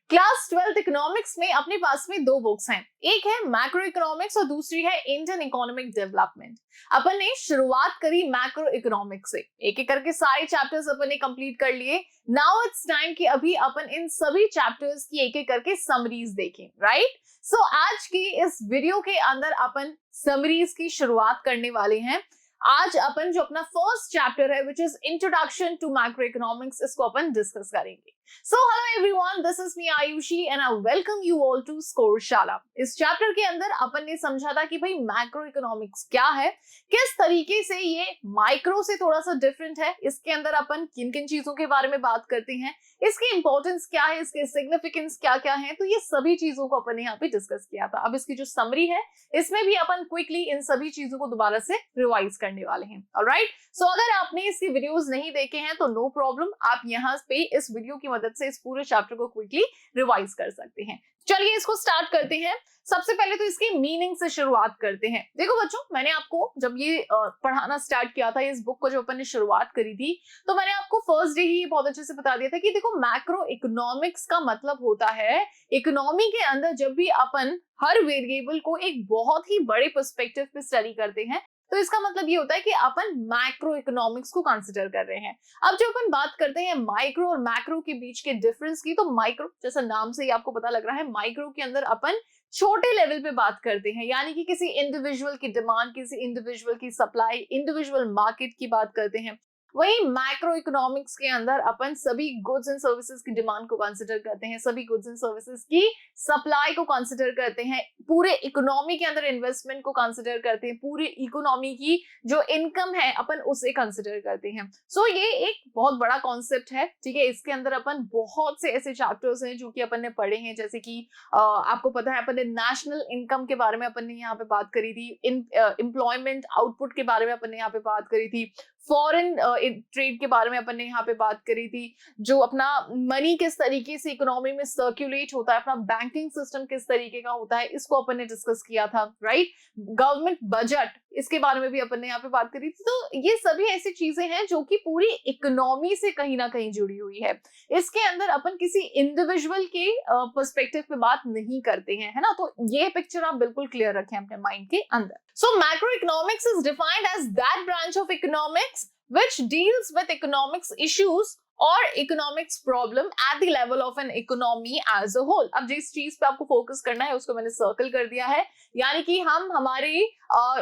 Class 12th economics में अपने पास में दो बुक्स हैं, एक है मैक्रो इकोनॉमिक्स और दूसरी है इंडियन इकोनॉमिक डेवलपमेंट। अपन ने शुरुआत करी मैक्रो इकोनॉमिक्स से, एक एक करके सारे चैप्टर्स अपन ने कंप्लीट कर लिए। नाउ इट्स टाइम कि अभी अपन इन सभी चैप्टर्स की एक एक करके समरीज देखें, राइट। सो आज की इस वीडियो के अंदर अपन समरीज की शुरुआत करने वाले हैं। आज अपन जो अपना फर्स्ट चैप्टर है which is introduction to macro economics, इसको अपन डिस्कस करेंगे। So hello everyone, this is me Ayushi and I welcome you all to Score शाला। इस चैप्टर के अंदर अपन ने समझा था कि भाई मैक्रो इकोनॉमिक्स क्या है, किस तरीके से ये माइक्रो से थोड़ा सा डिफरेंट है, इसके अंदर अपन किन किन चीजों के बारे में बात करते हैं, इसकी इंपॉर्टेंस क्या है, इसके सिग्निफिकेंस क्या क्या है, तो ये सभी चीजों को अपन ने यहाँ पे डिस्कस किया था। अब इसकी जो समरी है इसमें भी अपन क्विकली इन सभी चीजों को दोबारा से रिवाइज करने वाले हैं। ऑलराइट, सो अगर आपने इसकी वीडियोस नहीं देखे हैं तो नो प्रॉब्लम, आप यहाँ पे इस वीडियो की मदद से इस पूरे चैप्टर को क्विकली रिवाइज कर सकते हैं। चलिए इसको स्टार्ट करते हैं। सबसे पहले तो इसकी मीनिंग से शुरुआत करते हैं। देखो बच्चों, मैंने आपको जब ये पढ़ाना स्टार्ट किया था, इस बुक को जब अपन ने शुरुआत करी थी, तो मैंने आपको फर्स्ट डे ही बहुत अच्छे से बता दिया था कि देखो मैक्रो इकोनॉमिक्स का मतलब होता है इकोनॉमी के अंदर जब भी अपन हर वेरिएबल को एक बहुत ही बड़े पर्सपेक्टिव पे स्टडी करते हैं, तो इसका मतलब ये होता है कि अपन मैक्रो इकोनॉमिक्स को कंसिडर कर रहे हैं। अब जब अपन बात करते हैं माइक्रो और मैक्रो के बीच के डिफरेंस की, तो माइक्रो जैसा नाम से ही आपको पता लग रहा है, माइक्रो के अंदर अपन छोटे लेवल पे बात करते हैं, यानी कि किसी इंडिविजुअल की डिमांड, किसी इंडिविजुअल की सप्लाई, इंडिविजुअल मार्केट की बात करते हैं। वही मैक्रो इकोनॉमिक्स के अंदर अपन सभी गुड्स एंड सर्विसेज की डिमांड को कंसिडर करते हैं, सभी गुड्स एंड सर्विसेज की सप्लाई को कंसिडर करते हैं, पूरे इकोनॉमी के अंदर इन्वेस्टमेंट को कंसिडर करते हैं, पूरे इकोनॉमी की जो इनकम है अपन उसे कंसिडर करते हैं। सो ये एक बहुत बड़ा कॉन्सेप्ट है, ठीक है। इसके अंदर अपन बहुत से ऐसे चैप्टर्स हैं जो कि अपन ने पढ़े हैं, जैसे कि आपको पता है अपन ने नेशनल इनकम के बारे में अपन ने यहाँ पे बात करी थी, एम्प्लॉयमेंट आउटपुट के बारे में अपन ने यहाँ पे बात करी थी, फॉरेन ट्रेड के बारे में अपन ने यहाँ पे बात करी थी, जो अपना मनी किस तरीके से इकोनॉमी में सर्कुलेट होता है, अपना बैंकिंग सिस्टम किस तरीके का होता है, इसको अपन ने डिस्कस किया था, राइट। गवर्नमेंट बजट, इसके बारे में भी अपन ने यहाँ पे बात करी थी। तो ये सभी ऐसी चीजें हैं जो कि पूरी इकोनॉमी से कहीं ना कहीं जुड़ी हुई है। इसके अंदर अपन किसी इंडिविजुअल के पर्सपेक्टिव पे बात नहीं करते हैं, है ना। तो ये पिक्चर आप बिल्कुल क्लियर रखें अपने माइंड के अंदर। So macroeconomics is defined as that branch of economics which deals with economics issues or economics problem at the level of an economy as a whole। अब जिस चीज पे आपको फोकस करना है उसको मैंने सर्कल कर दिया है, यानी कि हम हमारे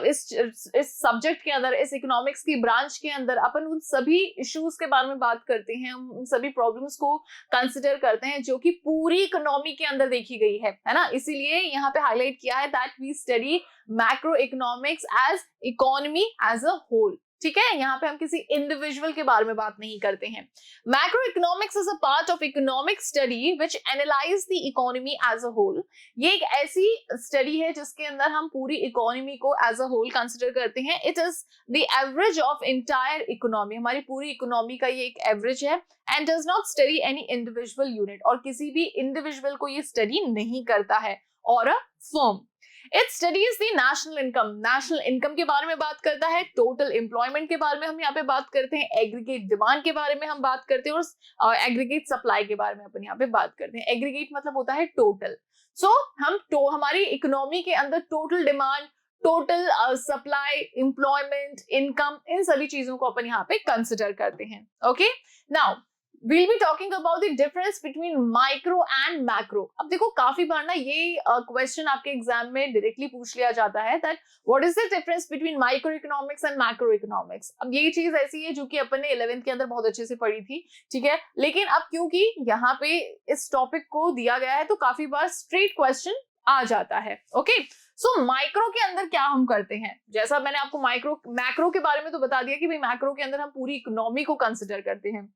इस सब्जेक्ट के अंदर, इस इकोनॉमिक्स की ब्रांच के अंदर अपन उन सभी इश्यूज के बारे में बात करते हैं, हम उन सभी प्रॉब्लम्स को कंसिडर करते हैं जो कि पूरी इकोनॉमी के अंदर देखी गई है ना। इसीलिए यहाँ पे हाईलाइट किया है that we study macro economics as economy as a whole, ठीक है। यहाँ पे हम किसी इंडिविजुअल के बारे में बात नहीं करते हैं। Macro economics is a part of economic study which analyse the economy as a whole. ये एक ऐसी स्टडी है जिसके अंदर हम पूरी इकोनॉमी को एज अ होल कंसिडर करते हैं। It is the average of entire economy, हमारी पूरी इकोनॉमी का ये एक एवरेज है, and does not study any individual unit, और किसी भी इंडिविजुअल को ये स्टडी नहीं करता है, और a firm. It studies the national income, national income के बारे में बात करता है, टोटल एम्प्लॉयमेंट के बारे में हम यहाँ पे बात करते हैं, एग्रीगेट डिमांड के बारे में हम बात करते हैं, और एग्रीगेट सप्लाई के बारे में अपन यहाँ पे बात करते हैं। एग्रीगेट मतलब होता है टोटल। सो हम हमारी इकोनॉमी के अंदर total demand, total supply, employment, income, इन सभी चीजों को अपन यहाँ पे कंसिडर करते हैं। Okay, now we'll be talking about the difference between micro and macro। अब देखो काफी बार ना ये क्वेश्चन आपके एग्जाम में डायरेक्टली पूछ लिया जाता है that what is the difference between microeconomics and macroeconomics। अब ये चीज ऐसी है जो कि अपन ने 11th के अंदर बहुत अच्छे से पढ़ी थी, ठीक है, लेकिन अब क्योंकि यहाँ पे इस टॉपिक को दिया गया है तो काफी बार स्ट्रेट क्वेश्चन आ जाता है। ओके, सो माइक्रो के अंदर क्या हम करते हैं, जैसा मैंने आपको मैक्रो के बारे में तो बता दिया कि भाई मैक्रो के अंदर हम पूरी इकोनॉमी को कंसिडर करते हैं।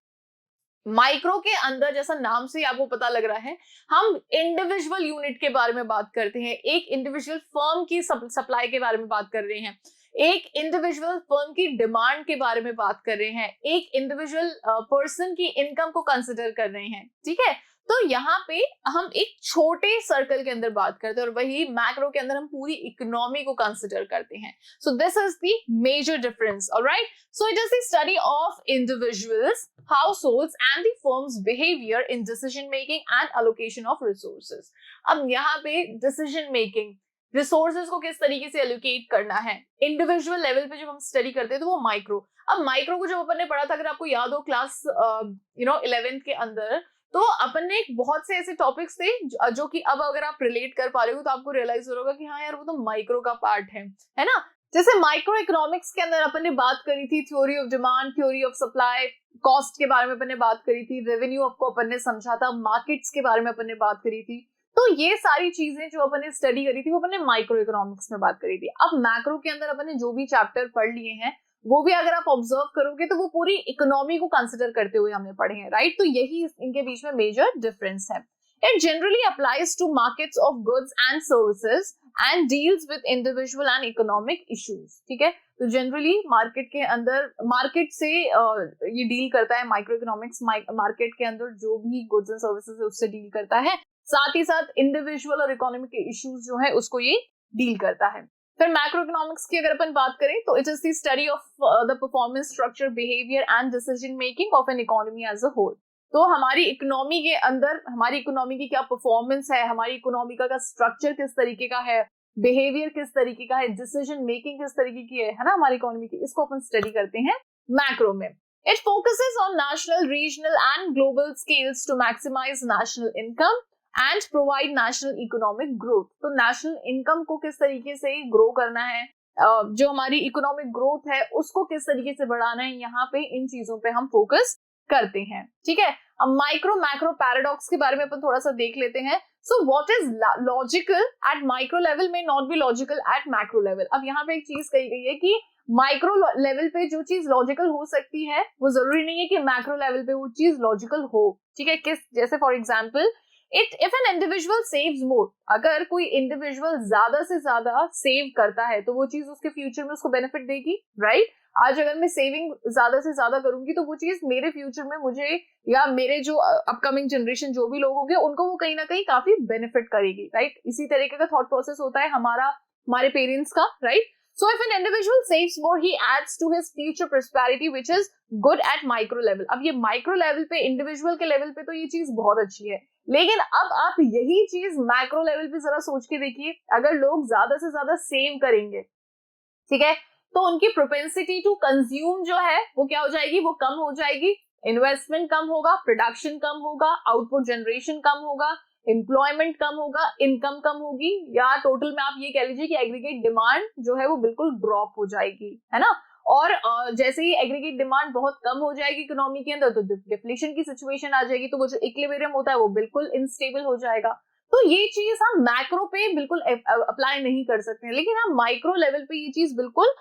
माइक्रो के अंदर जैसा नाम से आपको पता लग रहा है, हम इंडिविजुअल यूनिट के बारे में बात करते हैं, एक इंडिविजुअल फर्म की सप्लाई के बारे में बात कर रहे हैं, एक इंडिविजुअल फर्म की डिमांड के बारे में बात कर रहे हैं, एक इंडिविजुअल पर्सन की इनकम को कंसिडर कर रहे हैं, ठीक है। तो यहाँ पे हम एक छोटे सर्कल के अंदर बात करते हैं और वही मैक्रो के अंदर हम पूरी इकोनॉमी को कंसिडर करते हैं. So this is the major difference. Alright, so it is the study of individuals, households and the firms behaviour in decision making and allocation of resources. अब यहाँ पे डिसीजन मेकिंग, रिसोर्सेज को किस तरीके से एलोकेट करना है, इंडिविजुअल लेवल पे जब हम स्टडी करते हैं तो वो माइक्रो. अब माइक्रो को जब अपन ने पढ़ा था, अगर आपको याद हो क्लास 11th के अंदर, तो अपन ने बहुत से ऐसे टॉपिक्स थे जो कि अब अगर आप रिलेट कर पा रहे हो तो आपको रियलाइज हो होगा कि हाँ यार वो तो माइक्रो का पार्ट है ना. जैसे माइक्रो इकोनॉमिक्स के अंदर अपन ने बात करी थी theory of demand, theory of supply, cost के बारे में अपन ने बात करी थी, रेवेन्यू आपको अपन ने समझा था, मार्केट्स के बारे में अपन ने बात करी थी. तो ये सारी चीजें जो अपन ने स्टडी करी थी वो अपन ने माइक्रो इकोनॉमिक्स में बात करी थी. अब मैक्रो के अंदर अपन ने जो भी चैप्टर पढ़ लिए हैं वो भी अगर आप ऑब्जर्व करोगे तो वो पूरी इकोनॉमी को कंसिडर करते हुए हमने पढ़े हैं, राइट. तो यही इनके बीच में मेजर डिफरेंस है. It generally applies to markets of goods and services and deals with individual and economic issues. ठीक है, तो जनरली मार्केट के अंदर, मार्केट से ये डील करता है माइक्रो इकोनॉमिक्स. मार्केट के अंदर जो भी गुड्स एंड सर्विसेज है उससे डील करता है, साथ ही साथ इंडिविजुअल और इकोनॉमिक इश्यूज जो है उसको ये डील करता है. फिर मैक्रो इकोनॉमिक्स की अगर अपन बात करें तो it is the study of the performance, structure, behaviour and decision making of an economy as a whole. तो हमारी इकोनॉमी के अंदर हमारी इकोनॉमी की क्या परफॉर्मेंस है, हमारी इकोनॉमी का स्ट्रक्चर किस तरीके का है, बिहेवियर किस तरीके का है, डिसीजन मेकिंग किस तरीके की है ना हमारी इकोनॉमी की, इसको अपन स्टडी करते हैं मैक्रो में. It focuses on national, regional and global scales to maximise national income and provide national economic growth. तो नेशनल इनकम को किस तरीके से ग्रो करना है, जो हमारी इकोनॉमिक ग्रोथ है उसको किस तरीके से बढ़ाना है, यहाँ पे इन चीजों पे हम फोकस करते हैं. ठीक है, अब माइक्रो मैक्रो पैराडॉक्स के बारे में अपन थोड़ा सा देख लेते हैं. So what is logical at micro level में not be logical at macro level. अब यहाँ पे एक चीज कही गई है कि माइक्रो लेवल पे जो चीज लॉजिकल हो सकती है वो जरूरी नहीं है कि मैक्रो लेवल पे वो चीज लॉजिकल हो. ठीक है, किस जैसे for example, if an individual saves more, अगर कोई इंडिविजुअल ज्यादा से ज्यादा सेव करता है तो वो चीज उसके फ्यूचर में उसको बेनिफिट देगी, राइट. आज अगर मैं सेविंग ज्यादा से ज्यादा करूंगी तो वो चीज मेरे फ्यूचर में मुझे या मेरे जो अपकमिंग जनरेशन जो भी लोग होंगे उनको वो कहीं ना कहीं काफी बेनिफिट करेगी, राइट. इसी तरीके का थॉट प्रोसेस होता है हमारे पेरेंट्स का, right. So if an individual saves more, he adds to his future prosperity, which is good at micro level. अब ये माइक्रो लेवल पे, इंडिविजुअल के लेवल पे तो ये चीज बहुत अच्छी है, लेकिन अब आप यही चीज मैक्रो लेवल पे जरा सोच के देखिए. अगर लोग ज्यादा से ज्यादा सेव करेंगे, ठीक है, तो उनकी प्रोपेंसिटी टू कंज्यूम जो है वो क्या हो जाएगी, वो कम हो जाएगी. इन्वेस्टमेंट कम होगा, प्रोडक्शन कम होगा, आउटपुट जनरेशन कम होगा, एम्प्लॉयमेंट कम होगा, इनकम कम होगी, या टोटल में आप ये कह लीजिए कि एग्रीगेट डिमांड जो है वो बिल्कुल ड्रॉप हो जाएगी, है ना. और जैसे ही एग्रीगेट डिमांड बहुत कम हो जाएगी इकोनॉमी के अंदर तो डिफ्लेशन की सिचुएशन आ जाएगी, तो वो जो इक्विलिब्रियम होता है वो बिल्कुल इनस्टेबल हो जाएगा. तो ये चीज हम मैक्रो पे बिल्कुल अप्लाई नहीं कर सकते हैं, लेकिन हम माइक्रो लेवल पे ये चीज बिल्कुल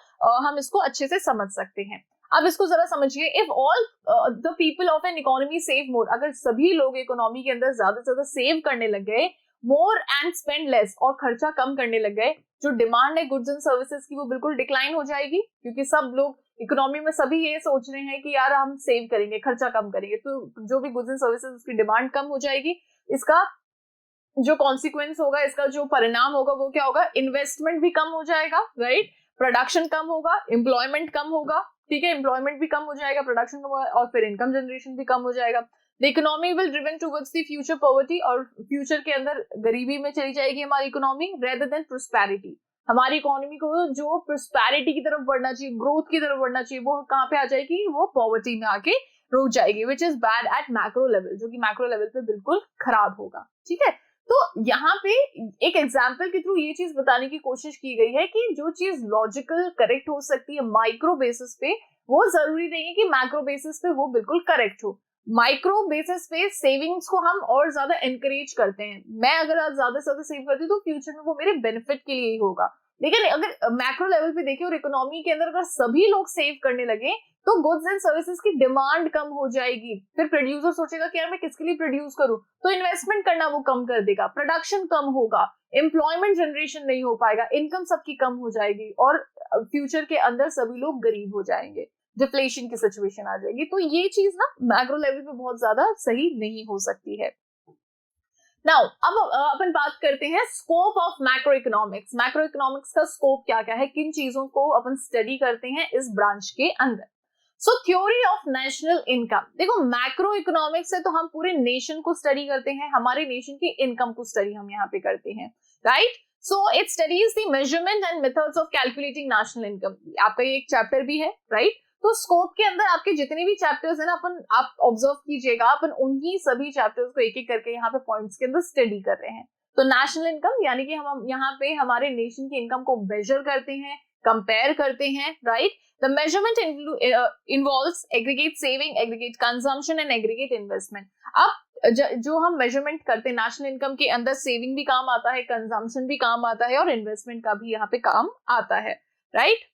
हम इसको अच्छे से समझ सकते हैं. अब इसको जरा समझिए. If all the people of an economy save मोर, अगर सभी लोग इकोनॉमी के अंदर ज्यादा से ज्यादा सेव करने लग गए, मोर एंड स्पेंड लेस, और खर्चा कम करने लग गए, जो डिमांड है गुड्स एंड सर्विसेज की वो बिल्कुल डिक्लाइन हो जाएगी, क्योंकि सब लोग इकोनॉमी में सभी ये सोच रहे हैं कि यार हम सेव करेंगे, खर्चा कम करेंगे, तो जो भी गुड्स एंड सर्विसेज उसकी डिमांड कम हो जाएगी. इसका जो कॉन्सिक्वेंस होगा, इसका जो परिणाम होगा वो क्या होगा, इन्वेस्टमेंट भी कम हो जाएगा, राइट. प्रोडक्शन कम होगा, एम्प्लॉयमेंट कम होगा, ठीक है, एम्प्लॉयमेंट भी कम हो जाएगा, प्रोडक्शन कम होगा, और फिर इनकम जनरेशन भी कम हो जाएगा. The economy will driven towards the future poverty, और फ्यूचर के अंदर गरीबी में चली जाएगी हमारी इकोनॉमी, रेदर देन प्रोस्पेरिटी. हमारी इकोनॉमी को जो प्रोस्पेरिटी की तरफ बढ़ना चाहिए, ग्रोथ की तरफ बढ़ना चाहिए, वो कहाँ पे आ जाएगी, वो पॉवर्टी में आके रुक जाएगी, which is bad at macro level, जो कि मैक्रो लेवल पे बिल्कुल खराब होगा. ठीक है, तो यहाँ पे एक एग्जाम्पल के थ्रू ये चीज बताने की कोशिश की गई है कि जो चीज लॉजिकल करेक्ट हो सकती है माइक्रो बेसिस पे, वो जरूरी नहीं है कि मैक्रो बेसिस पे वो बिल्कुल करेक्ट हो. माइक्रो बेसिस पे सेविंग्स को हम और ज्यादा एनकरेज करते हैं. मैं अगर आज ज्यादा से ज्यादा सेव करती हूँ तो फ्यूचर में वो मेरे बेनिफिट के लिए ही होगा. लेकिन अगर मैक्रो लेवल पे देखिए और इकोनॉमी के अंदर अगर सभी लोग सेव करने लगे तो गुड्स एंड सर्विसेज की डिमांड कम हो जाएगी. फिर प्रोड्यूसर सोचेगा कि यार मैं किसके लिए प्रोड्यूस करूं, तो इन्वेस्टमेंट करना वो कम कर देगा, प्रोडक्शन कम होगा, एम्प्लॉयमेंट जनरेशन नहीं हो पाएगा, इनकम सबकी कम हो जाएगी, और फ्यूचर के अंदर सभी लोग गरीब हो जाएंगे, डिफ्लेशन की सिचुएशन आ जाएगी. तो ये चीज ना मैक्रो लेवल पे बहुत ज्यादा सही नहीं हो सकती है. नाउ अब अपन बात करते हैं scope of macro economics. Macro economics का स्कोप क्या क्या है, किन चीजों को अपन स्टडी करते हैं इस ब्रांच के अंदर। सो थ्योरी ऑफ नेशनल इनकम, देखो मैक्रो इकोनॉमिक्स से तो हम पूरे नेशन को स्टडी करते हैं, हमारे नेशन की इनकम को स्टडी हम यहाँ पे करते हैं, right. So it studies the measurement and methods of calculating national income, आपका ये एक चैप्टर भी है, राइट। तो स्कोप के अंदर आपके जितने भी चैप्टर्स है ना, अपन आप ऑब्जर्व कीजिएगा, अपन उन्हीं सभी चैप्टर्स को एक एक करके यहाँ पे पॉइंट्स के अंदर स्टडी कर रहे हैं। तो नेशनल इनकम यानी कि हम यहाँ पे हमारे नेशन की इनकम को मेजर करते हैं, कंपेयर करते हैं, right. The measurement involves aggregate saving, aggregate consumption and aggregate investment. अब जो हम मेजरमेंट करते हैं नेशनल इनकम के अंदर, सेविंग भी काम आता है, कंजम्पशन भी काम आता है और इन्वेस्टमेंट का भी यहाँ पे काम आता है, right.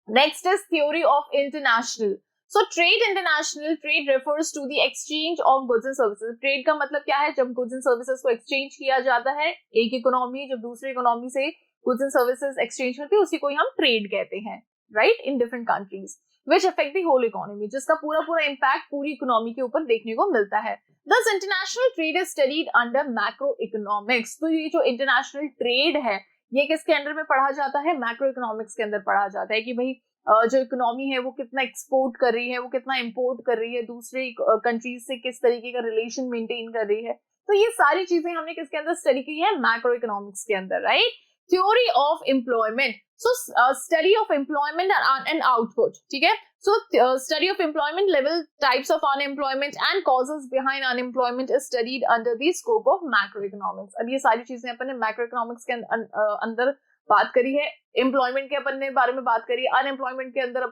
Next is theory of international. So trade international, trade refers to the exchange of goods and services. Trade का मतलब क्या है, जब goods and services को exchange किया जाता है, एक इकोनॉमी जब दूसरी इकोनॉमी से goods and services exchange होती है, उसी को हम trade कहते हैं, right, in different countries which affect the whole economy, जिसका पूरा पूरा impact पूरी इकोनॉमी के ऊपर देखने को मिलता है। Thus international trade is studied under macroeconomics. तो ये जो international trade है ये किसके अंडर में पढ़ा जाता है, मैक्रो इकोनॉमिक्स के अंदर पढ़ा जाता है कि भाई जो इकोनॉमी है वो कितना एक्सपोर्ट कर रही है, वो कितना इंपोर्ट कर रही है, दूसरे कंट्रीज से किस तरीके का रिलेशन मेंटेन कर रही है। तो ये सारी चीजें हमने किसके अंदर स्टडी की है, मैक्रो इकोनॉमिक्स के अंदर, right. Theory of employment, so study of employment and output, ठीक है। So study of employment level, types of unemployment and causes behind unemployment is studied under the scope of macroeconomics. अब ये सारी चीजें अपन ने macroeconomics के अंदर बात करी है। एम्प्लॉयमेंट के अपन ने बारे में बात करी, अनएम्प्लॉयमेंट के अंदर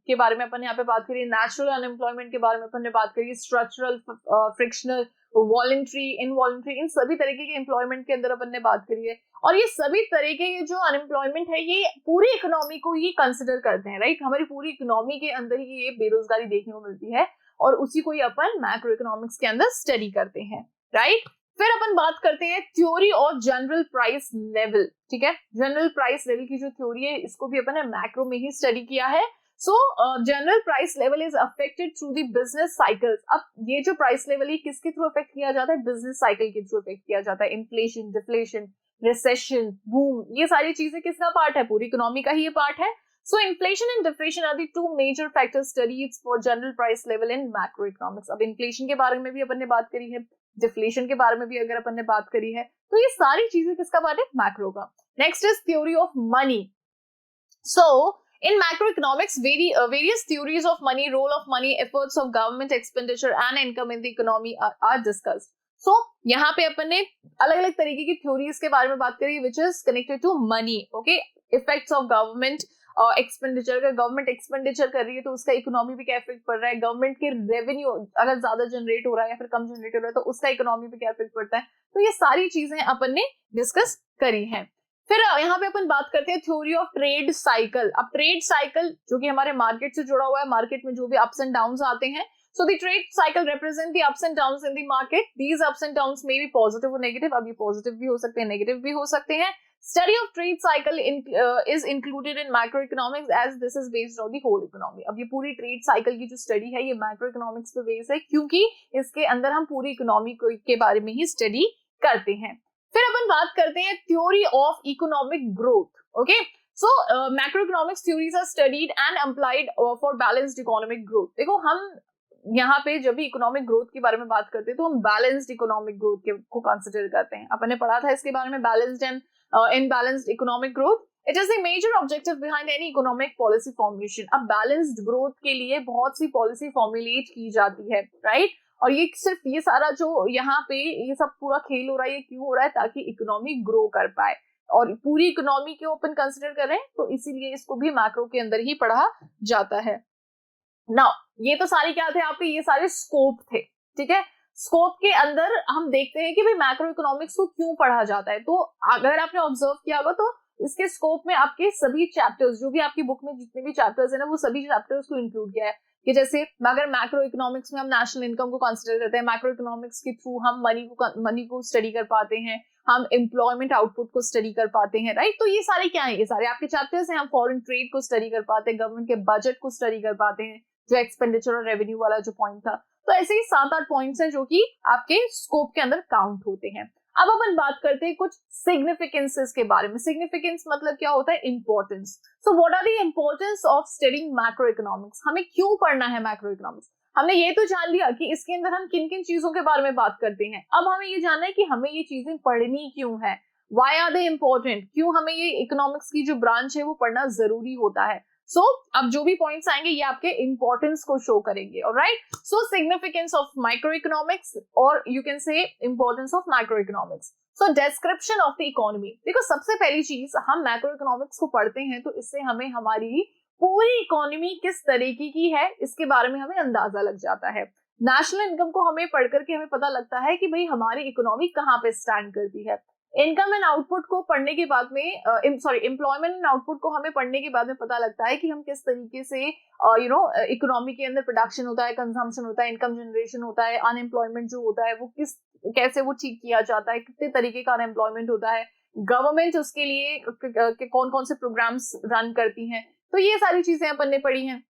के बारे में अपन यहाँ पे बात करी, नेचुरल अनएम्प्लॉयमेंट के बारे में अपन ने बात करी, स्ट्रक्चरल, फ्रिक्शनल, वॉलंटरी, इनवॉलंटरी, इन सभी तरीके के एम्प्लॉयमेंट के अंदर अपन ने बात करी है। और ये सभी तरीके के जो अनएम्प्लॉयमेंट है ये पूरी इकोनॉमी को ही कंसिडर करते हैं, राइट। हमारी पूरी इकोनॉमी के अंदर ही ये बेरोजगारी देखने को मिलती है और उसी को ही अपन मैक्रो इकोनॉमिक्स के अंदर स्टडी करते हैं, राइट। फिर अपन बात करते हैं theory of general price level, ठीक है। जनरल प्राइस लेवल की जो थ्योरी है इसको भी अपन ने मैक्रो में ही स्टडी किया है। सो general price level is affected through the business cycles. अब ये जो प्राइस लेवल है किसके थ्रू अफेक्ट किया जाता है, बिजनेस साइकिल के थ्रू अफेक्ट किया जाता है। इन्फ्लेशन, डिफ्लेशन, रिसेशन, बूम, ये सारी चीजें किसका पार्ट है, पूरी इकोनॉमी का ही ये पार्ट है। So inflation and deflation are the two major factors studied for general price level in macroeconomics. अब inflation के बारे में भी अपन ने बात करी है, डिफ्लेशन के बारे में भी अगर अपन ने बात करी है, तो ये सारी चीजें किसका पार्ट है, मैक्रो का। Next is theory of money. So in macroeconomics, various theories of money, role of money, efforts of government expenditure and income in the economy are discussed. So यहाँ पे अपन ने अलग अलग तरीके की थ्योरीज के बारे में बात करी which is connected to money, okay, effects of government expenditure. अगर गवर्नमेंट एक्सपेंडिचर कर रही है तो उसका इकोनॉमी पे क्या इफेक्ट पड़ रहा है, गवर्नमेंट के रेवेन्यू अगर ज्यादा जनरेट हो रहा है या फिर कम जनरेट हो रहा है तो उसका इकोनॉमी पे क्या इफेक्ट पड़ता है। तो ये सारी चीजें अपन ने डिस्कस करी हैं। फिर यहाँ पे अपन बात करते हैं थ्योरी ऑफ ट्रेड साइकिल। अब ट्रेड साइकिल जो कि हमारे मार्केट से जुड़ा हुआ है, मार्केट में जो भी अप्स एंड डाउन्स आते हैं, so the trade cycle represent the ups and downs in the market. These ups and downs may be positive or negative. अब ये positive भी हो सकते हैं, negative भी हो सकते हैं। Study of trade cycle is included in macroeconomics as this is based on the whole economy. अब ये पूरी trade cycle की जो study है ये macroeconomics पे बेस है क्योंकि इसके अंदर हम पूरी इकोनॉमी के बारे में ही study करते हैं। फिर अपन बात करते हैं theory of economic growth. Okay, so macroeconomics theories are studied and applied for balanced economic growth. देखो हम यहाँ पे जब भी इकोनॉमिक ग्रोथ के बारे में बात करते हैं तो हम बैलेंस्ड इकोनॉमिक ग्रोथ को कंसिडर करते हैं। अपन ने पढ़ा था इसके बारे में, balanced and imbalanced economic growth. It is the major objective behind any economic policy formulation. अब बैलेंस्ड ग्रोथ के लिए बहुत सी पॉलिसी फॉर्मुलेट की जाती है, राइट। और ये सिर्फ ये सारा जो यहाँ पे ये सब पूरा खेल हो रहा है, ये क्यों हो रहा है, ताकि इकोनॉमी ग्रो कर पाए और पूरी इकोनॉमी के ओपन कंसिडर कर रहे हैं, तो इसीलिए इसको भी मैक्रो के अंदर ही पढ़ा जाता है। नाउ ये तो सारी क्या थे आपके, ये सारे स्कोप थे, ठीक है। स्कोप के अंदर हम देखते हैं कि भाई मैक्रो इकोनॉमिक्स को क्यों पढ़ा जाता है। तो अगर आपने ऑब्जर्व किया होगा तो इसके स्कोप में आपके सभी चैप्टर्स, जो भी आपकी बुक में जितने भी चैप्टर्स है ना, वो सभी चैप्टर्स को इंक्लूड किया है। कि जैसे अगर मैक्रो इकोनॉमिक्स में हम नेशनल इनकम को कंसिडर करते हैं, मैक्रो इकोनॉमिक्स के थ्रू हम मनी को स्टडी कर पाते हैं, हम एम्प्लॉयमेंट आउटपुट को स्टडी कर पाते हैं, राइट। तो ये सारे क्या है, ये सारे आपके चैप्टर्स हैं। हम फॉरेन ट्रेड को स्टडी कर पाते हैं, गवर्नमेंट के बजट को स्टडी कर पाते हैं, जो एक्सपेंडिचर और रेवेन्यू वाला जो पॉइंट था। तो ऐसे ही 7-8 पॉइंट्स हैं जो कि आपके स्कोप के अंदर काउंट होते हैं। अब अपन बात करते हैं कुछ सिग्निफिकेंसेस के बारे में। सिग्निफिकेंस मतलब क्या होता है? Importance. So what are the importance of studying macro economics? हमें क्यों पढ़ना है मैक्रो इकोनॉमिक्स? हमने ये तो जान लिया कि इसके अंदर हम किन किन चीजों के बारे में बात करते हैं। अब हमें ये जानना है कि हमें ये चीजें पढ़नी क्यों है, वाई आर दे इम्पोर्टेंट, क्यों हमें ये इकोनॉमिक्स की जो ब्रांच है वो पढ़ना जरूरी होता है। सो अब जो भी पॉइंट्स आएंगे ये आपके इंपॉर्टेंस को शो करेंगे। Alright, so significance of micro economics और you can say importance of macro economics. So description of the economy. देखो, सबसे पहली चीज, हम मैक्रो इकोनॉमिक्स को पढ़ते हैं तो इससे हमें हमारी पूरी इकोनॉमी किस तरीके की है इसके बारे में हमें अंदाजा लग जाता है। नेशनल इनकम को हमें पढ़ करके हमें पता लगता है कि भाई हमारी इकोनॉमी कहाँ पे स्टैंड करती है। इनकम एंड आउटपुट को पढ़ने के बाद में एम्प्लॉयमेंट एंड आउटपुट को हमें पढ़ने के बाद में पता लगता है कि हम किस तरीके से इकोनॉमी के अंदर प्रोडक्शन होता है, कंजम्पशन होता है, इनकम जनरेशन होता है, अनएम्प्लॉयमेंट जो होता है वो कैसे वो ठीक किया जाता है, कितने तरीके का अनएम्प्लॉयमेंट होता है, गवर्नमेंट उसके लिए कौन कौन से प्रोग्राम्स रन करती हैं। तो ये सारी चीजें अपन ने पढ़ी हैं।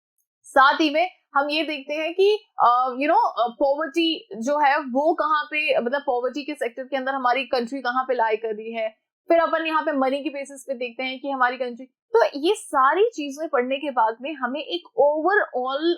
साथ ही में हम ये देखते हैं कि पॉवर्टी जो है वो कहाँ पे, मतलब पॉवर्टी के सेक्टर के अंदर हमारी कंट्री कहाँ पे लाई कर रही है। फिर अपन यहाँ पे मनी के बेसिस पे देखते हैं कि हमारी कंट्री, तो ये सारी चीजें पढ़ने के बाद में हमें एक ओवरऑल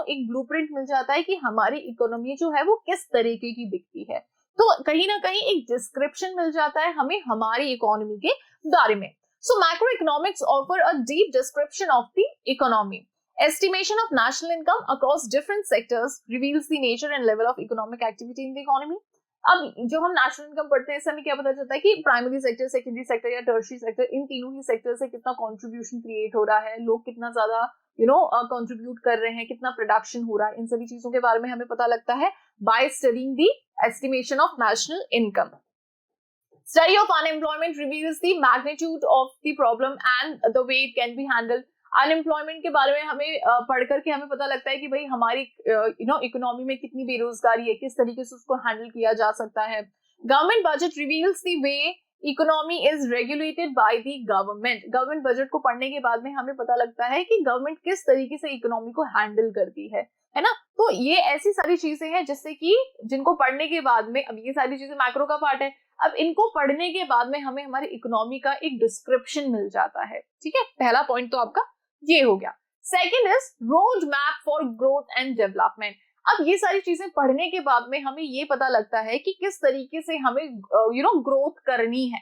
एक ब्लूप्रिंट मिल जाता है कि हमारी इकोनॉमी जो है वो किस तरीके की दिखती है। तो कहीं ना कहीं एक डिस्क्रिप्शन मिल जाता है हमें हमारी इकोनॉमी के बारे में। So macro economics offer a deep description of the economy. Estimation of national income across different sectors reveals the nature and level of economic activity in the economy. अब जो हम नेशनल इनकम पढ़ते हैं इससे हमें क्या पता चलता है कि प्राइमरी सेक्टर, सेकेंडरी सेक्टर या टर्शियरी सेक्टर, इन तीनों ही सेक्टर से कितना कंट्रीब्यूशन क्रिएट हो रहा है, लोग कितना ज्यादा कंट्रीब्यूट कर रहे हैं, कितना प्रोडक्शन हो रहा है, इन सभी चीजों के बारे में हमें पता लगता है by studying the estimation of national income. Study of unemployment reveals the magnitude of the problem and the way it can be handled. Unemployment के बारे में हमें पढ़ करके हमें पता लगता है कि भाई हमारी इकोनॉमी में कितनी बेरोजगारी है, किस तरीके से उसको हैंडल किया जा सकता है। Government budget reveals the way economy is regulated by the government. Government budget को पढ़ने के बाद में हमें पता लगता है कि गवर्नमेंट किस तरीके से इकोनॉमी को हैंडल करती है ना। तो ये ऐसी सारी चीजें हैं जिससे कि जिनको पढ़ने के बाद में, अब ये सारी चीजें मैक्रो का पार्ट है, अब इनको पढ़ने के बाद में हमें हमारी इकोनॉमी का एक डिस्क्रिप्शन मिल जाता है। ठीक है, पहला पॉइंट तो आपका ये हो गया। Second is road map for growth and development. अब ये सारी चीजें पढ़ने के बाद में हमें ये पता लगता है कि किस तरीके से हमें ग्रोथ करनी है।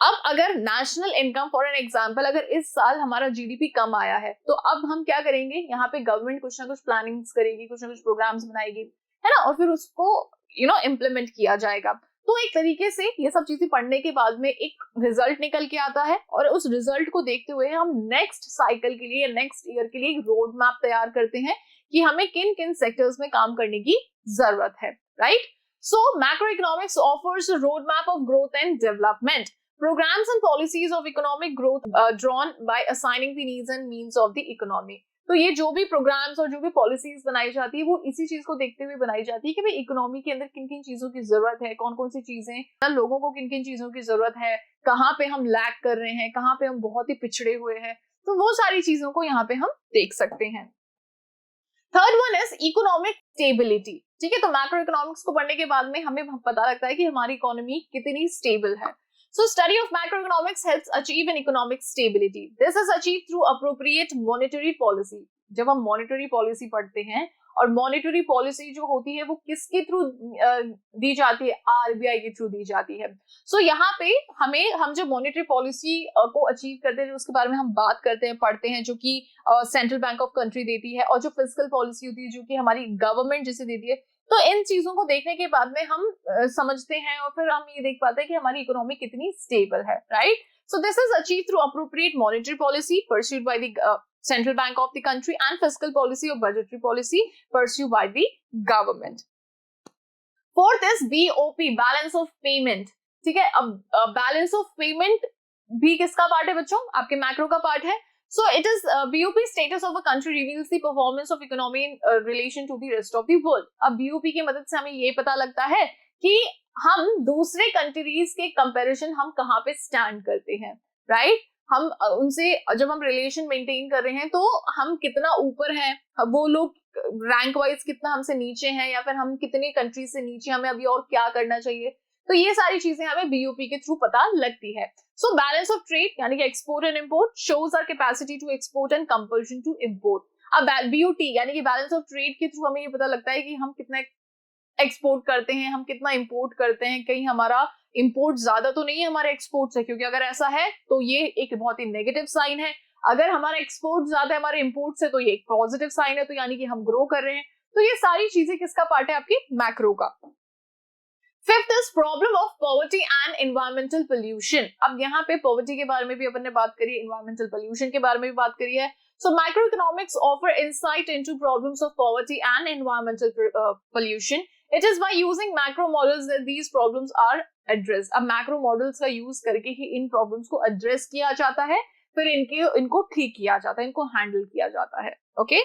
अब अगर national income for an example, अगर इस साल हमारा जीडीपी कम आया है तो अब हम क्या करेंगे, यहाँ पे गवर्नमेंट कुछ ना कुछ प्लानिंग्स करेगी, कुछ ना कुछ प्रोग्राम्स बनाएगी, है ना, और फिर उसको इम्प्लीमेंट किया जाएगा। तो एक तरीके से ये सब चीजें पढ़ने के बाद में एक रिजल्ट निकल के आता है और उस रिजल्ट को देखते हुए हम नेक्स्ट साइकिल के लिए, नेक्स्ट ईयर के लिए एक रोड मैप तैयार करते हैं कि हमें किन किन सेक्टर्स में काम करने की जरूरत है। Right, so macro economics offers a road map of growth and development. Programs and policies of economic growth drawn by assigning the needs and means of the economy. तो ये जो भी प्रोग्राम्स और जो भी पॉलिसीज बनाई जाती है वो इसी चीज को देखते हुए बनाई जाती है कि भाई इकोनॉमी के अंदर किन किन चीजों की जरूरत है, कौन कौन सी चीजें, लोगों को किन किन चीजों की जरूरत है, कहाँ पे हम लैग कर रहे हैं, कहाँ पे हम बहुत ही पिछड़े हुए हैं। तो वो सारी चीजों को यहाँ पे हम देख सकते हैं। Third one is economic stability. ठीक है, तो मैक्रो इकोनॉमिक्स को पढ़ने के बाद में हमें पता लगता है कि हमारी इकोनॉमी कितनी स्टेबल है। So study of macroeconomics helps achieve an economic stability. This is achieved through appropriate monetary policy. जब हम मॉनेटरी पॉलिसी पढ़ते हैं, और मॉनेटरी पॉलिसी जो होती है वो किसके थ्रू दी जाती है, आरबीआई के थ्रू दी जाती है। सो यहाँ पे हम जो मॉनेटरी पॉलिसी को अचीव करते हैं, उसके बारे में हम बात करते हैं, पढ़ते हैं, जो कि सेंट्रल बैंक ऑफ कंट्री देती है, और जो फिस्कल पॉलिसी होती है जो कि हमारी गवर्नमेंट जिसे देती है। तो इन चीजों को देखने के बाद में हम समझते हैं और फिर हम ये देख पाते हैं कि हमारी इकोनॉमी कितनी स्टेबल है। Right, so this is achieve through appropriate monetary policy pursued by the central bank of the country and fiscal policy or budgetary policy pursued by the government. Fourth is BOP, balance of payment. ठीक है, अब balance of payment भी किसका part है बच्चों, आपके macro का part है। So it is BOP status of a country reveals the performance of economy in relation to the rest of the world. अब BOP की मदद से हमें ये पता लगता है कि हम दूसरे कंट्रीज के कंपैरिजन हम कहाँ पे स्टैंड करते हैं। राइट, हम उनसे जब हम रिलेशन मेंटेन कर रहे हैं तो हम कितना ऊपर हैं, वो लोग रैंक वाइज कितना हमसे नीचे हैं या फिर हम कितने कंट्री से नीचे, हमें अभी और क्या करना चाहिए। तो ये सारी चीजें हमें बीओपी के थ्रू पता लगती है। सो बैलेंस ऑफ ट्रेड यानी कि export and import shows our capacity to export and compulsion to import. अब बीओटी यानी कि बैलेंस ऑफ ट्रेड के थ्रू हमें ये पता लगता है कि हम कितना एक्सपोर्ट करते हैं, हम कितना इंपोर्ट करते हैं, कहीं हमारा इंपोर्ट ज्यादा तो नहीं है हमारे एक्सपोर्ट से, क्योंकि अगर ऐसा है तो ये एक बहुत ही नेगेटिव साइन है। अगर हमारा एक्सपोर्ट ज्यादा है हमारे इंपोर्ट से तो ये एक पॉजिटिव साइन है, तो यानी कि हम ग्रो कर रहे हैं। तो ये सारी चीजें किसका पार्ट है, आपकी मैक्रो का। Fifth is problem of poverty and environmental pollution. अब यहाँ पे पॉवर्टी के बारे में भी अपन ने बात करी, एनवायरमेंटल पोल्यूशन के बारे में भी बात करी है। So macroeconomics offer insight into problems of poverty and environmental pollution. It is by using macro models that these problems are addressed. अब macro models का use करके ही इन problems को address किया जाता है, फिर इनको ठीक किया जाता है, इनको handle किया जाता है। Okay?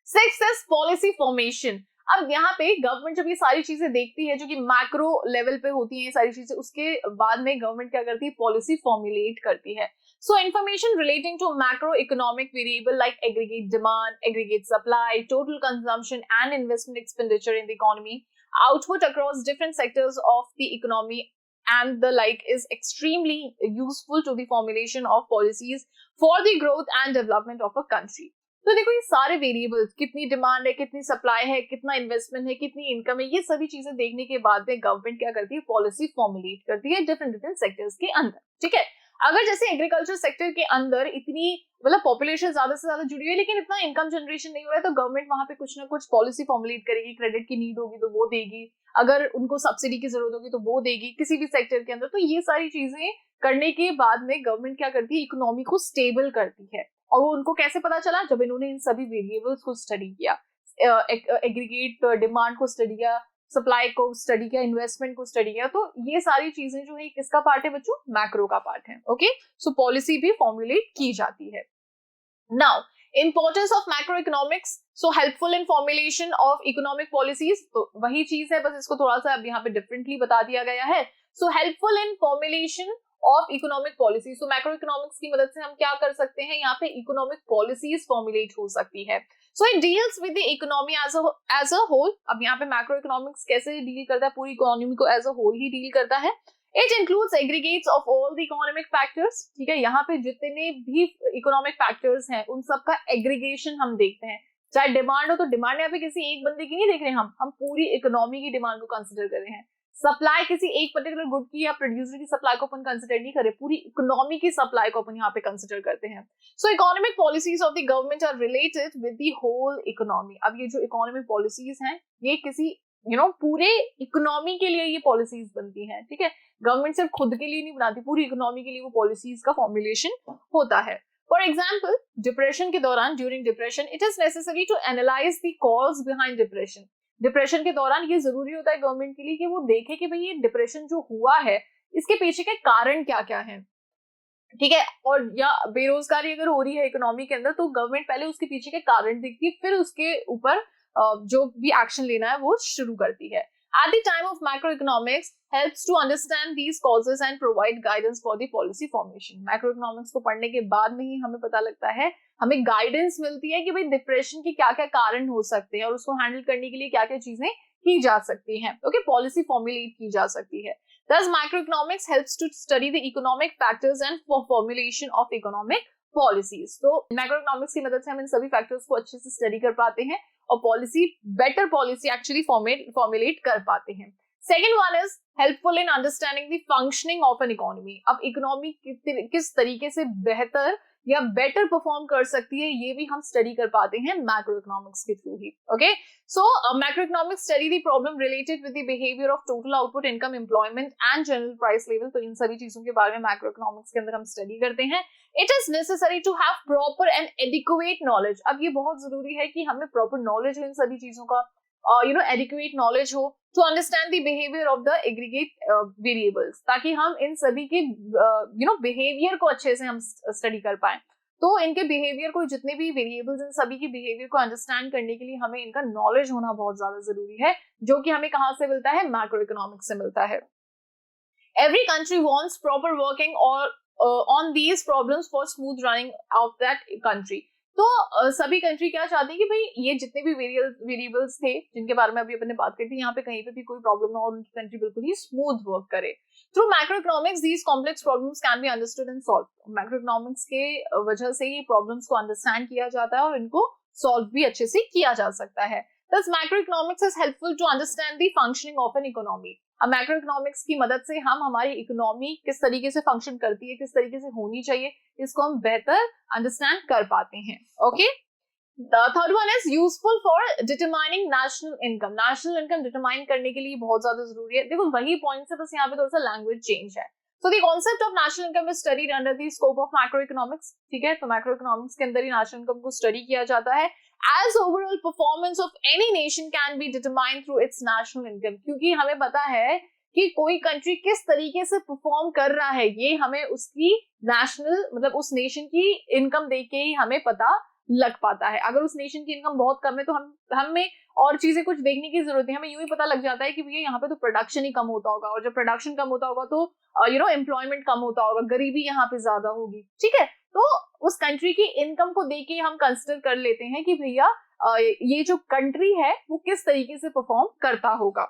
Sixth is policy formation. अब यहाँ पे गवर्नमेंट जब ये सारी चीजें देखती है जो कि मैक्रो लेवल पे होती हैं ये सारी चीजें, उसके बाद में गवर्नमेंट क्या करती है, पॉलिसी फॉर्मुलेट करती है। So information relating to macroeconomic variable like aggregate demand, aggregate supply, total consumption and investment expenditure in the economy, output across different sectors of the economy and the like is extremely useful to the formulation of policies for the growth and development of a country. तो देखो ये सारे variables, कितनी demand है, कितनी supply है, कितना investment है, कितनी इनकम है, ये सभी चीजें देखने के बाद में गवर्नमेंट क्या करती है, पॉलिसी फॉर्मुलेट करती है डिफरेंट सेक्टर्स के अंदर। ठीक है, अगर जैसे एग्रीकल्चर सेक्टर के अंदर इतनी मतलब पॉपुलेशन ज्यादा से ज्यादा जुड़ी है लेकिन इतना इनकम जनरेशन नहीं हो रहा है, तो गवर्नमेंट वहां पे कुछ ना कुछ पॉलिसी फॉर्मुलेट करेगी। क्रेडिट की नीड होगी तो वो देगी, अगर उनको सब्सिडी की जरूरत होगी तो वो देगी किसी भी सेक्टर के अंदर। तो ये सारी चीजें करने के बाद में गवर्नमेंट क्या करती है, इकोनॉमी को स्टेबल करती है। और वो उनको कैसे पता चला, जब इन्होंने इन सभी वेरिएबल्स को स्टडी किया, एग्रीगेट डिमांड को स्टडी किया, सप्लाई को स्टडी किया, इन्वेस्टमेंट को स्टडी किया। तो ये सारी चीजें जो है किसका पार्ट है बच्चों, मैक्रो का पार्ट है। ओके, सो पॉलिसी भी फॉर्मुलेट की जाती है। Now importance of macro economics, so helpful in formulation of economic policies. तो वही चीज है, बस इसको थोड़ा सा अब यहाँ पे डिफरेंटली बता दिया गया है। So helpful in formulation of economic policy. So macro economics की मदद से हम क्या कर सकते हैं, यहाँ पे इकोनॉमिक पॉलिसीज फॉर्मुलेट हो सकती है। So it deals with the economy as a whole. अब यहाँ पे मैक्रो इकोनॉमिक्स कैसे डील करता है, पूरी इकोनॉमी को एज अ होल ही डील करता है। It includes aggregates of all the economic factors. ठीक है, यहाँ पे जितने भी इकोनॉमिक फैक्टर्स हैं उन सबका एग्रीगेशन हम देखते हैं। चाहे डिमांड हो तो डिमांड यहाँ पे किसी एक बंदे की नहीं देख रहे हैं, हम पूरी इकोनॉमी की डिमांड को कंसिडर कर रहे हैं। सप्लाई किसी एक पर्टिकुलर गुड की या प्रोड्यूसर की सप्लाई को अपन कंसिडर नहीं करे, पूरी इकोनॉमी की सप्लाई को अपन यहाँ पे कंसिडर करते हैं। So economic policies of the government are related with the whole economy. अब ये जो इकोनॉमिक पॉलिसीज हैं ये किसी पूरे इकोनॉमी के लिए ये पॉलिसीज बनती हैं। ठीक है, गवर्नमेंट सिर्फ खुद के लिए नहीं बनाती, पूरी इकोनॉमी के लिए वो पॉलिसीज का फॉर्मुलेशन होता है। फॉर एग्जाम्पल, डिप्रेशन के दौरान, during depression it is necessary to analyse the cause behind depression. Depression के दौरान ये जरूरी होता है गवर्नमेंट के लिए कि वो देखे कि भाई ये डिप्रेशन जो हुआ है इसके पीछे के कारण क्या क्या हैं। ठीक है, और या बेरोजगारी अगर हो रही है इकोनॉमी के अंदर तो गवर्नमेंट पहले उसके पीछे के कारण देखती है, फिर उसके ऊपर जो भी एक्शन लेना है वो शुरू करती है। At the time of macroeconomics helps to understand these causes and provide guidance for the policy formation. Macroeconomics को पढ़ने के बाद में ही हमें पता लगता है, हमें गाइडेंस मिलती है कि भाई डिप्रेशन के क्या क्या कारण हो सकते हैं और उसको हैंडल करने के लिए क्या क्या चीजें की जा सकती हैं। ओके, पॉलिसी फॉर्मुलेट की जा सकती है। Thus macroeconomics helps to study the economic factors and for formulation of economic policies. तो मैक्रोइकोनॉमिक्स की मदद से हम इन सभी फैक्टर्स को अच्छे से स्टडी कर पाते हैं और बेटर पॉलिसी एक्चुअली फॉर्मुलेट कर पाते हैं। Second one is helpful in understanding the functioning of an economy. अब इकोनॉमी किस तरीके से बेहतर या बेटर परफॉर्म कर सकती है ये भी हम स्टडी कर पाते हैं मैक्रो इकोनॉमिक्स के through he. Okay, so macro economics study the problem related with the behaviour of total output, income, employment and general price level. तो इन सभी चीजों के बारे में मैक्रो इकोनॉमिक्स के अंदर हम स्टडी करते हैं। It is necessary to have proper and adequate knowledge. अब ये बहुत जरूरी है कि हमें प्रॉपर नॉलेज हो इन सभी चीजों का, एडिक्वेट नॉलेज हो to understand the behaviour of the aggregate variables, ताकि हम इन सभी के बिहेवियर को अच्छे से हम स्टडी कर पाए। तो इनके बिहेवियर को, जितने भी वेरिएबल्स, इन सभी के बिहेवियर को अंडरस्टैंड करने के लिए हमें इनका नॉलेज होना बहुत ज्यादा जरूरी है, जो कि हमें कहाँ से मिलता है, मैक्रो इकोनॉमिक्स से मिलता है। Every country wants proper working और on these problems for smooth running of that country. तो सभी कंट्री क्या चाहती है कि भाई ये जितने भी वेरिएबल्स थे जिनके बारे में अभी अपन ने बात करी थी, यहाँ पे कहीं पे भी कोई प्रॉब्लम ना हो और उनकी कंट्री बिल्कुल ही स्मूथ वर्क करे। Through macroeconomics these complex problems can be understood and solve. Macroeconomics के वजह से ये प्रॉब्लम्स को अंडरस्टैंड किया जाता है और इनको सॉल्व भी अच्छे से किया जा सकता है। Thus, macroeconomics is helpful to understand the functioning of an economy. अब मैक्रोइकोनॉमिक्स की मदद से हम हमारी इकोनॉमी किस तरीके से फंक्शन करती है, किस तरीके से होनी चाहिए, इसको हम बेहतर अंडरस्टैंड कर पाते हैं। Okay, the third one is useful for determining national income. National income determine करने के लिए बहुत ज्यादा जरूरी है। देखो वही पॉइंट है, बस यहाँ पे थोड़ा सा लैंग्वेज चेंज है। So the concept of national income is studied under the scope of macroeconomics. ठीक है, तो मैक्रोइकोनॉमिक्स के अंदर ही नेशनल इनकम को स्टडी किया जाता है। As overall performance of any nation can be determined through its national income, क्योंकि हमें पता है कि कोई कंट्री किस तरीके से परफॉर्म कर रहा है, ये हमें उसकी नेशनल मतलब उस नेशन की इनकम देख के ही हमें पता लग पाता है। अगर उस नेशन की इनकम बहुत कम है तो हमें और चीजें कुछ देखने की जरूरत है, हमें यूं ही पता लग जाता है कि भैया यहाँ पे तो प्रोडक्शन ही कम होता होगा, और जब प्रोडक्शन कम होता होगा तो एम्प्लॉयमेंट कम होता होगा, गरीबी यहाँ पे ज्यादा होगी। ठीक है, तो उस कंट्री की इनकम को देख के हम कंसिडर कर लेते हैं कि भैया ये जो कंट्री है वो किस तरीके से परफॉर्म करता होगा।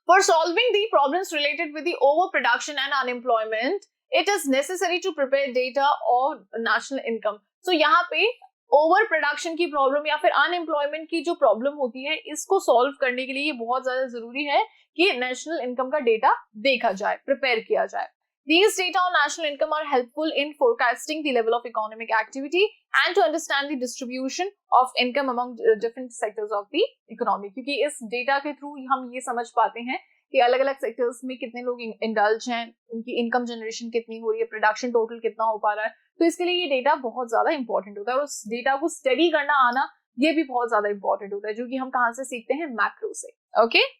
For solving the problems related with the overproduction and unemployment, it is necessary to prepare data of national income. So यहाँ पे ओवर प्रोडक्शन की प्रॉब्लम या फिर अनएम्प्लॉयमेंट की जो प्रॉब्लम होती है, इसको सॉल्व करने के लिए ये बहुत ज्यादा जरूरी है कि नेशनल इनकम का डेटा देखा जाए, प्रिपेयर किया जाए। These data on national income are helpful in forecasting the level of economic activity and to understand the distribution of income among different sectors of the economy. क्योंकि इस data के through हम ये समझ पाते हैं कि अलग अलग सेक्टर्स में कितने लोग इंडल्ज हैं, उनकी इनकम जनरेशन कितनी हो रही है, प्रोडक्शन टोटल कितना हो पा रहा है। तो इसके लिए ये डेटा बहुत ज्यादा इंपॉर्टेंट होता है, और उस डेटा को स्टडी करना आना ये भी बहुत ज्यादा इंपॉर्टेंट होता है, जो कि हम कहाँ से सीखते हैं, मैक्रो से। Okay,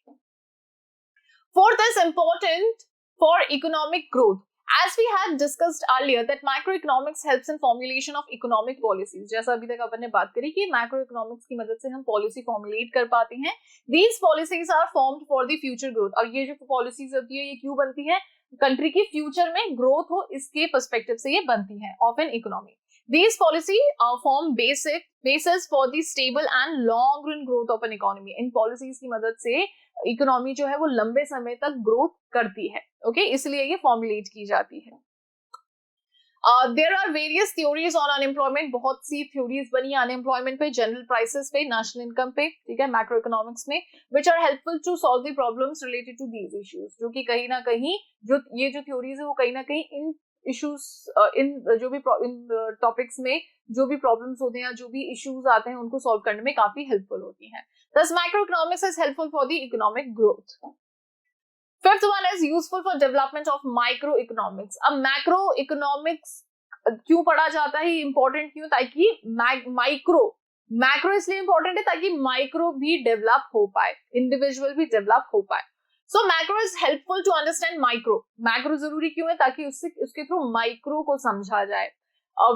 fourth is important for economic growth. As we had discussed earlier that macroeconomics helps in formulation of economic policies. जैसा अभी तक अपन ने बात करी कि macroeconomics की मदद से हम पॉलिसी फॉर्मुलेट कर पाते हैं। These policies are formed for the future growth. और ये जो पॉलिसीज होती है ये क्यों बनती है, कंट्री की फ्यूचर में ग्रोथ हो इसके पर्सपेक्टिव से ये बनती है of an economy. These policy form basis for the stable and long run growth of an economy. In policies की मदद से इकोनॉमी जो है वो लंबे समय तक ग्रोथ करती है। ओके, इसलिए ये फॉर्मुलेट की जाती है। There are various theories on unemployment. बहुत सी थ्योरीज बनी अनएम्प्लॉयमेंट पे, जनरल प्राइसेस पे, नेशनल इनकम पे, ठीक है, मैक्रो इकोनॉमिक्स में, which are helpful to solve the problems related to these issues. जो कि कहीं ना कहीं जो थ्योरीज है वो कहीं ना कहीं इन इश्यूज इन टॉपिक्स में जो भी प्रॉब्लम्स होते हैं या जो भी इश्यूज आते हैं उनको सॉल्व करने में काफी हेल्पफुल होती हैं। Thus, macroeconomics is helpful for the economic growth. Fifth one is useful for development of microeconomics. अब macroeconomics क्यों पढ़ा जाता है, इंपॉर्टेंट क्यों, ताकि मैक्रो इसलिए इंपॉर्टेंट है ताकि माइक्रो भी डेवलप हो पाए, इंडिविजुअल भी डेवलप हो पाए। So macro is helpful to understand micro. Macro जरूरी क्यों है, ताकि उसके थ्रू माइक्रो को समझा जाए।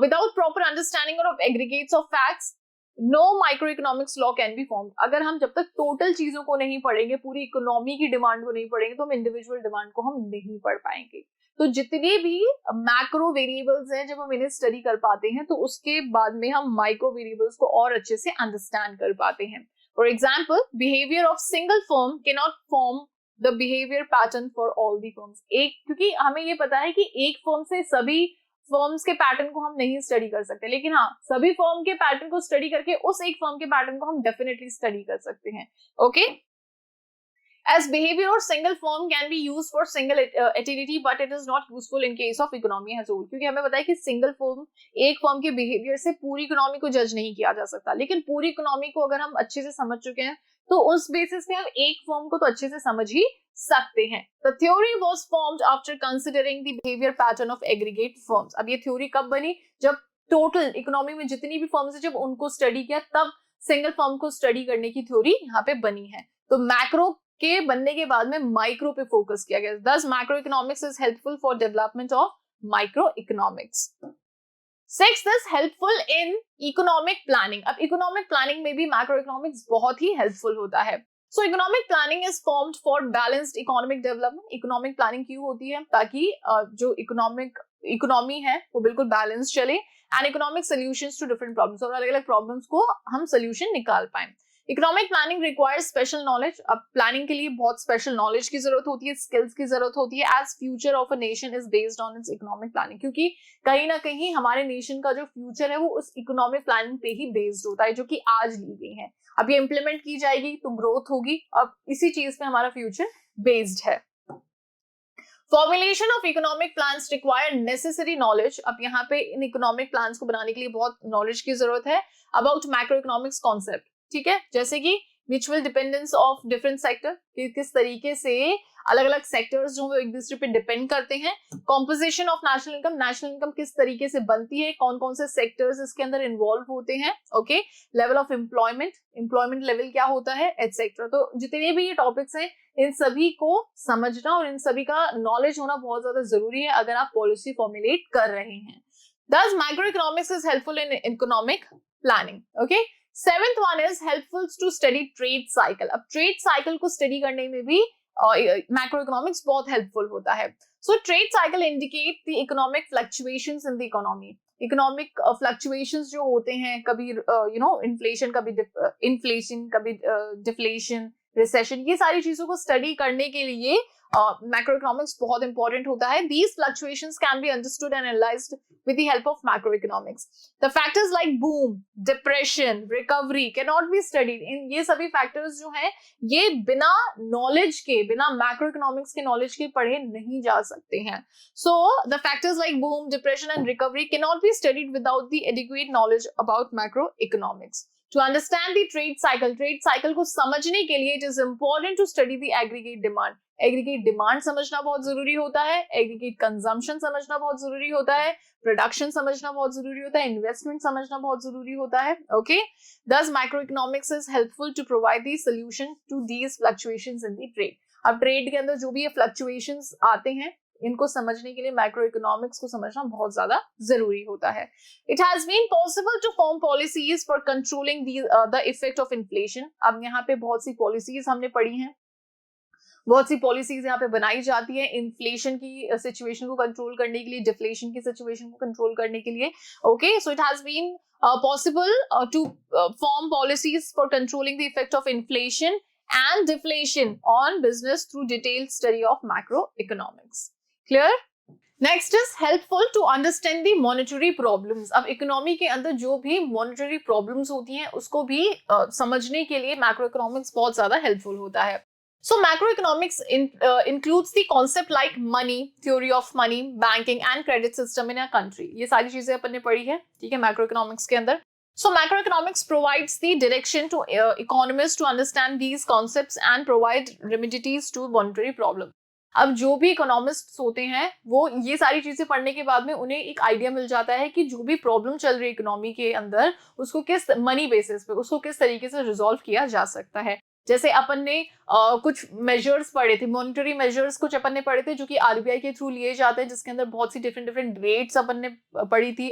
Without proper understanding of aggregates of facts no micro economics law can be formed. अगर हम जब तक टोटल चीजों को नहीं पढ़ेंगे, पूरी इकोनॉमी की डिमांड को नहीं पढ़ेंगे, तो हम इंडिविजुअल डिमांड को हम नहीं पढ़ पाएंगे। तो जितने भी मैक्रो वेरिएबल्स हैं, जब हम इन्हें स्टडी कर पाते हैं तो उसके बाद में हम माइक्रो वेरिएबल्स को और अच्छे से अंडरस्टैंड कर पाते हैं। For example, behaviour of single firm can not form the behaviour pattern for all the firms. क्योंकि हमें ये पता है कि एक फर्म से सभी फर्म्स के पैटर्न को हम नहीं स्टडी कर सकते, लेकिन हाँ, सभी फर्म के पैटर्न को स्टडी करके उस एक फर्म के पैटर्न को हम डेफिनेटली स्टडी कर सकते हैं। Okay, as behavior or single firm can be used for single entity but it is not useful in case of economy as a whole। क्योंकि हमें पता है कि सिंगल फर्म, एक फर्म के बिहेवियर से पूरी इकोनॉमी को जज नहीं किया जा सकता, लेकिन पूरी इकोनॉमी को अगर हम अच्छे से समझ चुके हैं तो उस बेसिस पे हम एक फर्म को तो अच्छे से समझ ही सकते हैं। The theory was formed after considering the behavior pattern of aggregate firms। अब ये थ्योरी कब बनी, जब टोटल इकोनॉमी में जितनी भी फर्म्स है जब उनको स्टडी किया, तब सिंगल फर्म को स्टडी करने की थ्योरी यहाँ पे बनी है। तो मैक्रो के बनने के बाद में माइक्रो पे फोकस किया गया। Thus, macroeconomics is helpful for development of microeconomics. Sixth is helpful in economic planning। अब इकोनॉमिक प्लानिंग में भी मैक्रोइकोनॉमिक्स बहुत ही हेल्पफुल होता है। So economic planning is formed for balanced economic development। Economic planning क्यों होती है, ताकि जो इकोनॉमी है वो बिल्कुल बैलेंस चले and economic solutions to different problems, और अलग अलग प्रॉब्लम्स को हम सोल्यूशन निकाल पाए। Economic planning requires special knowledge. अब प्लानिंग के लिए बहुत स्पेशल नॉलेज की जरूरत होती है, स्किल्स की जरूरत होती है, as future of a nation is based on its economic planning, क्योंकि कहीं ना कहीं हमारे नेशन का जो फ्यूचर है वो उस इकोनॉमिक प्लानिंग पे ही बेस्ड होता है जो कि आज ली गई है। अब ये इंप्लीमेंट की जाएगी तो ग्रोथ होगी, अब इसी चीज पे हमारा फ्यूचर बेस्ड है। Formulation of economic plans require necessary knowledge. अब यहाँ पे इन इकोनॉमिक प्लान्स को बनाने के लिए बहुत नॉलेज की जरूरत है अबाउट मैक्रो इकोनॉमिक्स कॉन्सेप्ट, ठीक है, जैसे कि mutual dependence of different sector, किस तरीके से अलग अलग सेक्टर्स जो एक दूसरे पे डिपेंड करते हैं, कॉम्पोजिशन ऑफ नेशनल इनकम किस तरीके से बनती है, कौन कौन से सेक्टर्स इसके अंदर इन्वॉल्व होते हैं, okay, level of employment level क्या होता है, एटसेट्रा। तो जितने भी ये टॉपिक्स हैं इन सभी को समझना और इन सभी का नॉलेज होना बहुत ज्यादा जरूरी है अगर आप पॉलिसी फॉर्मुलेट कर रहे हैं। Thus, macroeconomics is helpful in economic planning. Okay. Seventh one is helpful to study trade cycle. अब trade cycle को study करने में भी macroeconomics बहुत helpful होता है. So, trade cycle indicate the economic fluctuations in the economy. Economic fluctuations जो होते हैं, कभी inflation, कभी deflation, recession, ये सारी चीजों को study करने के लिए macroeconomics बहुत important होता है. These fluctuations can be understood and analyzed with the help of macroeconomics. The factors like boom, depression, recovery cannot be studied. इन ये सभी factors जो हैं ये बिना knowledge के, बिना macroeconomics के knowledge के पढ़े नहीं जा सकते हैं. So the factors like boom, depression and recovery cannot be studied without the adequate knowledge about macroeconomics. To understand the trade cycle को समझने के लिए it is important to study the aggregate demand. Aggregate demand समझना बहुत जरूरी होता है, aggregate consumption समझना बहुत जरूरी होता है, प्रोडक्शन समझना बहुत जरूरी होता है, इन्वेस्टमेंट समझना बहुत जरूरी होता है, okay. Thus macroeconomics is helpful to provide the solution to these fluctuations in the trade. अब ट्रेड के अंदर जो भी ये फ्लक्चुएशंस आते हैं इनको समझने के लिए मैक्रो इकोनॉमिक्स को समझना बहुत ज्यादा जरूरी होता है। It has been possible to form policies for controlling the effect of inflation. अब यहाँ पे बहुत सी पॉलिसीज हमने पढ़ी हैं, बहुत सी पॉलिसीज यहाँ पे बनाई जाती है इन्फ्लेशन की सिचुएशन को कंट्रोल करने के लिए, डिफ्लेशन की सिचुएशन को कंट्रोल करने के लिए, okay. So it has been possible to form policies for controlling the effect of inflation and deflation on business through detailed study of macroeconomics. Clear? Next is helpful to understand the monetary problems. अब economy के अंदर जो भी monetary problems होती हैं उसको भी समझने के लिए macroeconomics बहुत ज्यादा helpful होता है. So macroeconomics includes the concept like money, theory of money, banking and credit system in a country. ये सारी चीजें अपन ने पढ़ी है, ठीक है, macroeconomics के अंदर. So macroeconomics provides the direction to economists to understand these concepts and provide remedies to monetary problem. अब जो भी इकोनॉमिस्ट्स होते हैं वो ये सारी चीजें पढ़ने के बाद में उन्हें एक आइडिया मिल जाता है कि जो भी प्रॉब्लम चल रही है इकोनॉमी के अंदर उसको किस मनी बेसिस पे, उसको किस तरीके से रिजॉल्व किया जा सकता है. जैसे अपन ने कुछ मेजर्स पढ़े थे, मॉनिटरी मेजर्स कुछ अपन ने पढ़े थे जो कि आरबीआई के थ्रू लिए जाते हैं, जिसके अंदर बहुत सी डिफरेंट रेट्स अपन ने पढ़ी थी,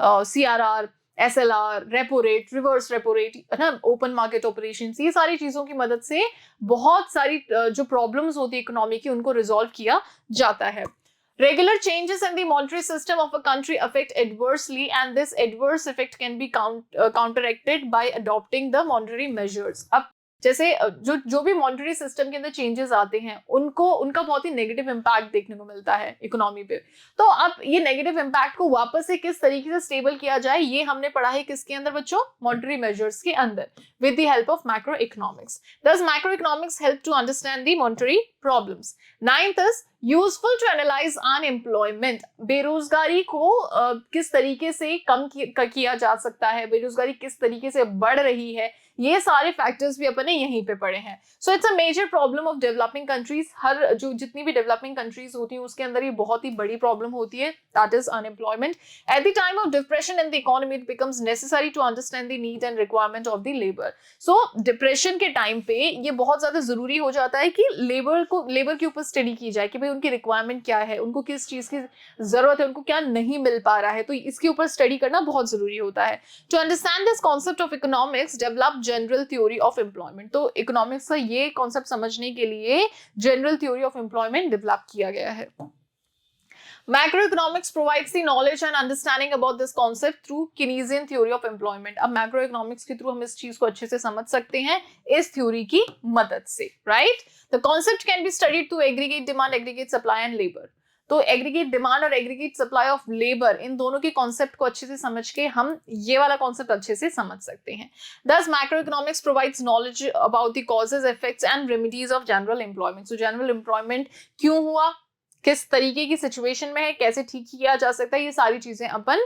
CRR, SLR, repo rate, reverse repo rate, है ना, ओपन मार्केट ऑपरेशंस, ये सारी चीजों की मदद से बहुत सारी जो प्रॉब्लम्स होती है इकोनॉमी की उनको रिजॉल्व किया जाता है. Regular changes in the monetary system of a country affect adversely, and this adverse effect can be counteracted by adopting the monetary measures. अब जैसे जो भी मॉनिटरी सिस्टम के अंदर चेंजेस आते हैं उनका बहुत ही नेगेटिव इम्पैक्ट देखने को मिलता है इकोनॉमी पे. तो अब ये नेगेटिव इम्पैक्ट को वापस से किस तरीके से स्टेबल किया जाए ये हमने पढ़ा है किसके अंदर बच्चों, मॉनिटरी मेजर्स के अंदर, with the help of macro economics. Thus macroeconomics help to understand the monetary problems. Ninth is useful to analyze unemployment. बेरोजगारी को किस तरीके से कम किया जा सकता है, बेरोजगारी किस तरीके से बढ़ रही है, ये सारे फैक्टर्स भी अपन ने यहीं पे पढ़े हैं. So it's a major problem of developing countries. हर जो जितनी भी डेवलपिंग कंट्रीज होती हैं उसके अंदर ये बहुत ही बड़ी प्रॉब्लम होती है, that is unemployment. At the time of depression in the economy it becomes necessary to understand the need and requirement of the labour. सो डिप्रेशन के टाइम पे ये बहुत ज्यादा जरूरी हो जाता है कि लेबर के ऊपर स्टडी की जाए कि भाई उनकी रिक्वायरमेंट क्या है, उनको किस चीज की जरूरत है, उनको क्या नहीं मिल पा रहा है, तो इसके ऊपर स्टडी करना बहुत जरूरी होता है. To understand this concept of economics develop general theory of employment. तो इकोनॉमिक्स का ये कॉन्सेप्ट समझने के लिए general theory of employment develop किया गया है. Macroeconomics provides the knowledge and understanding about this concept through Keynesian theory of employment. अब macroeconomics के थ्रू हम इस चीज को अच्छे से समझ सकते हैं इस थ्योरी की मदद से, right? The concept can be studied through aggregate demand, aggregate supply and labor. तो एग्रीगेट डिमांड और एग्रीगेट सप्लाई ऑफ लेबर, इन दोनों के कॉन्सेप्ट को अच्छे से समझ के हम ये वाला कॉन्सेप्ट अच्छे से समझ सकते हैं. Thus macroeconomics provides knowledge about the causes, effects and remedies of general employment. So general employment क्यों हुआ, किस तरीके की सिचुएशन में है, कैसे ठीक किया जा सकता है, ये सारी चीजें अपन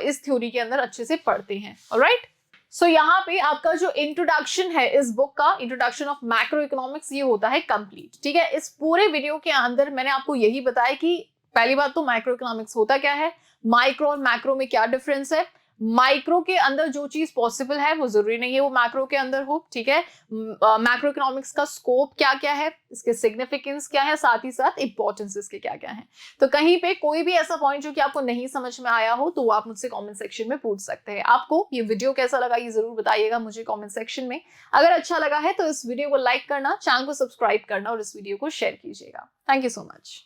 इस थ्योरी के अंदर अच्छे से पढ़ते हैं. ऑलराइट, सो यहाँ पे आपका जो इंट्रोडक्शन है इस बुक का, इंट्रोडक्शन ऑफ मैक्रो इकोनॉमिक्स, ये होता है कंप्लीट. ठीक है, इस पूरे वीडियो के अंदर मैंने आपको यही बताया कि पहली बात तो मैक्रो इकोनॉमिक्स होता क्या है, माइक्रो और मैक्रो में क्या डिफरेंस है, माइक्रो के अंदर जो चीज पॉसिबल है वो जरूरी नहीं है वो मैक्रो के अंदर हो. ठीक है, मैक्रो इकोनॉमिक्स का स्कोप क्या क्या है, इसके सिग्निफिकेंस क्या है, साथ ही साथ इंपॉर्टेंस इसके क्या क्या है. तो कहीं पे कोई भी ऐसा पॉइंट जो कि आपको नहीं समझ में आया हो तो वो आप मुझसे कमेंट सेक्शन में पूछ सकते हैं. आपको ये वीडियो कैसा लगा ये जरूर बताइएगा मुझे कमेंट सेक्शन में. अगर अच्छा लगा है तो इस वीडियो को लाइक करना, चैनल को सब्सक्राइब करना और इस वीडियो को शेयर कीजिएगा. Thank you so much.